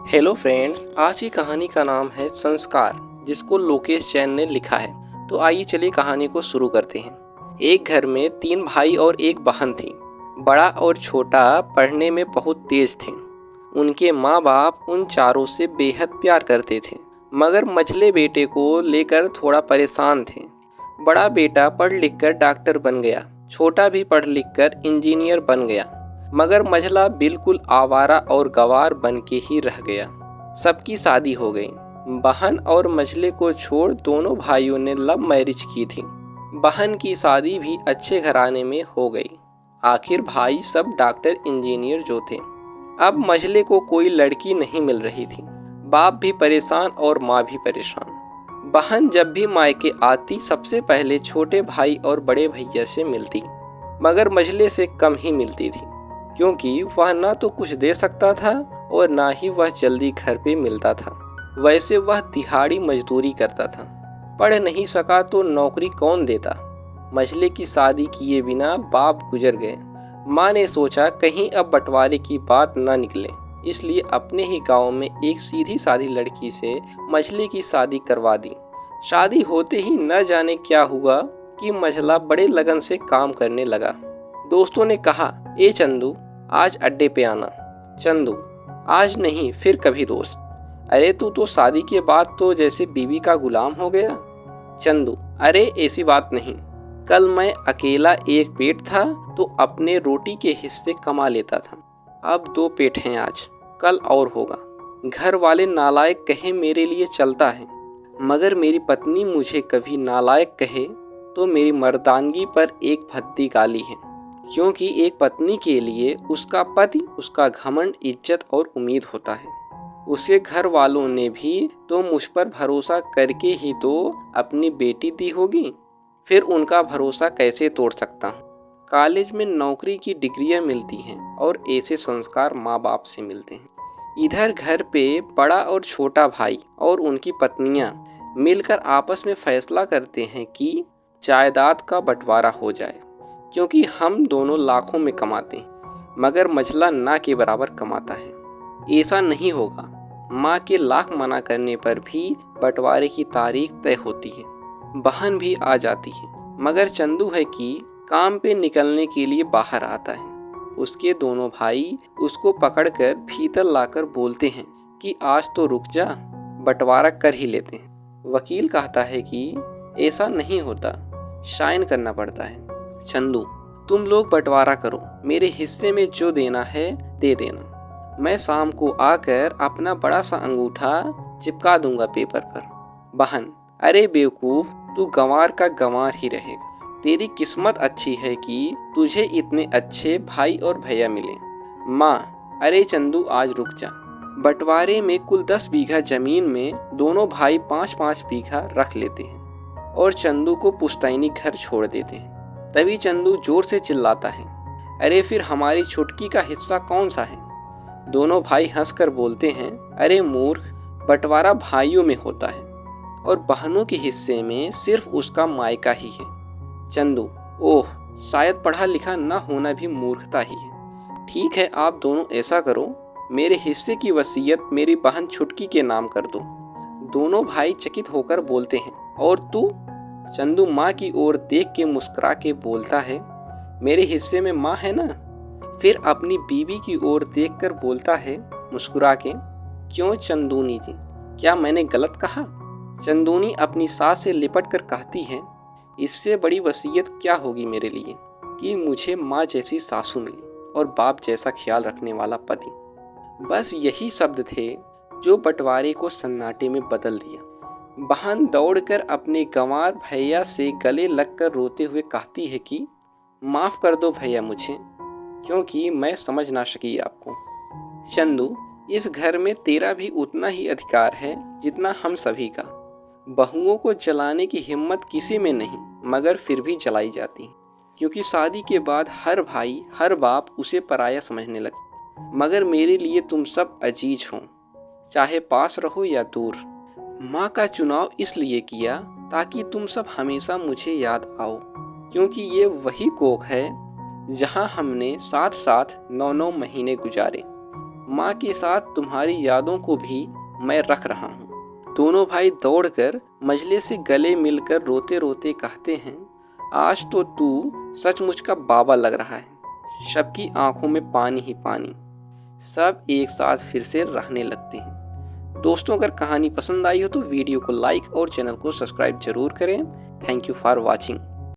Hello friends, आज की कहानी का नाम है संस्कार, जिसको लोकेश जैन ने लिखा है। तो आइए चलिए कहानी को शुरू करते हैं। एक घर में 3 भाई और एक बहन थी। बड़ा और छोटा पढ़ने में बहुत तेज थे। उनके माँ बाप उन चारों से बेहद प्यार करते थे, मगर मझले बेटे को लेकर थोड़ा परेशान थे। बड़ा बेटा पढ़ लिख कर डॉक्टर बन गया, छोटा भी पढ़ लिख कर इंजीनियर बन गया, मगर मझला बिल्कुल आवारा और गंवार बन के ही रह गया। सबकी शादी हो गई। बहन और मझले को छोड़ दोनों भाइयों ने लव मैरिज की थी। बहन की शादी भी अच्छे घराने में हो गई। आखिर भाई सब डॉक्टर इंजीनियर जो थे। अब मझले को कोई लड़की नहीं मिल रही थी। बाप भी परेशान और माँ भी परेशान। बहन जब भी मायके आती सबसे पहले छोटे भाई और बड़े भैया से मिलती, मगर मझले से कम ही मिलती थी, क्योंकि वह ना तो कुछ दे सकता था और ना ही वह जल्दी घर पे मिलता था। वैसे वह दिहाड़ी मजदूरी करता था। पढ़ नहीं सका तो नौकरी कौन देता। मझले की शादी किए बिना बाप गुजर गए। माँ ने सोचा कहीं अब बंटवारे की बात न निकले, इसलिए अपने ही गांव में एक सीधी सादी लड़की से मझले की शादी करवा दी। शादी होते ही न जाने क्या हुआ कि मझला बड़े लगन से काम करने लगा। दोस्तों ने कहा, ए चंदू, आज अड्डे पे आना। चंदू, आज नहीं फिर कभी दोस्त। अरे तू तो शादी के बाद तो जैसे बीवी का गुलाम हो गया। चंदू, अरे ऐसी बात नहीं। कल मैं अकेला एक पेट था तो अपने रोटी के हिस्से कमा लेता था। अब 2 पेट हैं आज, कल और होगा। घर वाले नालायक कहे मेरे लिए चलता है, मगर मेरी पत्नी मुझे कभी नालायक कहे तो मेरी मर्दानगी पर एक भद्दी गाली है, क्योंकि एक पत्नी के लिए उसका पति, उसका घमंड, इज्जत और उम्मीद होता है। उसके घर वालों ने भी तो मुझ पर भरोसा करके ही तो अपनी बेटी दी होगी, फिर उनका भरोसा कैसे तोड़ सकता हूँ। कॉलेज में नौकरी की डिग्रियां मिलती हैं और ऐसे संस्कार माँ बाप से मिलते हैं। इधर घर पे बड़ा और छोटा भाई और उनकी पत्नियां मिलकर आपस में फैसला करते हैं कि जायदाद का बंटवारा हो जाए, क्योंकि हम दोनों लाखों में कमाते हैं, मगर मझला ना के बराबर कमाता है। ऐसा नहीं होगा। माँ के लाख मना करने पर भी बंटवारे की तारीख तय होती है। बहन भी आ जाती है, मगर चंदू है कि काम पे निकलने के लिए बाहर आता है। उसके दोनों भाई उसको पकड़कर भीतर लाकर बोलते हैं कि आज तो रुक जा, बंटवारा कर ही लेते हैं। वकील कहता है कि ऐसा नहीं होता, साइन करना पड़ता है। चंदू, तुम लोग बंटवारा करो, मेरे हिस्से में जो देना है दे देना। मैं शाम को आकर अपना बड़ा सा अंगूठा चिपका दूंगा पेपर पर। बहन, अरे बेवकूफ, तू गंवार का गंवार ही रहेगा। तेरी किस्मत अच्छी है कि तुझे इतने अच्छे भाई और भैया मिले। माँ, अरे चंदू, आज रुक जा। बंटवारे में कुल 10 बीघा जमीन में दोनों भाई 5-5 बीघा रख लेते हैं और चंदू को पुश्तैनी घर छोड़ देते हैं। तभी चंदू जोर से चिल्लाता है, अरे फिर हमारी छुटकी का हिस्सा कौन सा है। दोनों भाई हंसकर बोलते हैं, अरे मूर्ख, बंटवारा भाइयों में होता है और बहनों के हिस्से में सिर्फ उसका मायका ही है। चंदू, ओह, शायद पढ़ा लिखा न होना भी मूर्खता ही है। ठीक है, आप दोनों ऐसा करो, मेरे हिस्से की वसीयत मेरी बहन छुटकी के नाम कर दो। दोनों भाई चकित होकर बोलते हैं, और तू? चंदू माँ की ओर देख के मुस्कुरा के बोलता है, मेरे हिस्से में माँ है ना। फिर अपनी बीवी की ओर देखकर बोलता है मुस्कुरा के, क्यों चंदूनी जी, क्या मैंने गलत कहा। चंदूनी अपनी सास से लिपट कर कहती है, इससे बड़ी वसीयत क्या होगी मेरे लिए कि मुझे माँ जैसी सासू मिली और बाप जैसा ख्याल रखने वाला पति। बस यही शब्द थे जो बंटवारे को सन्नाटे में बदल दिया। बहन दौड़कर अपने गंवार भैया से गले लगकर रोते हुए कहती है कि माफ़ कर दो भैया मुझे, क्योंकि मैं समझ ना सकी आपको। चंदू, इस घर में तेरा भी उतना ही अधिकार है जितना हम सभी का। बहुओं को जलाने की हिम्मत किसी में नहीं, मगर फिर भी जलाई जाती, क्योंकि शादी के बाद हर भाई, हर बाप उसे पराया समझने लगता। मगर मेरे लिए तुम सब अजीज हो, चाहे पास रहो या दूर। माँ का चुनाव इसलिए किया ताकि तुम सब हमेशा मुझे याद आओ, क्योंकि ये वही कोख है जहाँ हमने साथ साथ 9-9 महीने गुजारे। माँ के साथ तुम्हारी यादों को भी मैं रख रहा हूँ। दोनों भाई दौड़कर मंझले से गले मिलकर रोते रोते कहते हैं, आज तो तू सचमुच का बाबा लग रहा है। सबकी आंखों में पानी ही पानी। सब एक साथ फिर से रहने लगते हैं। दोस्तों, अगर कहानी पसंद आई हो तो वीडियो को लाइक और चैनल को सब्सक्राइब जरूर करें। Thank you for watching.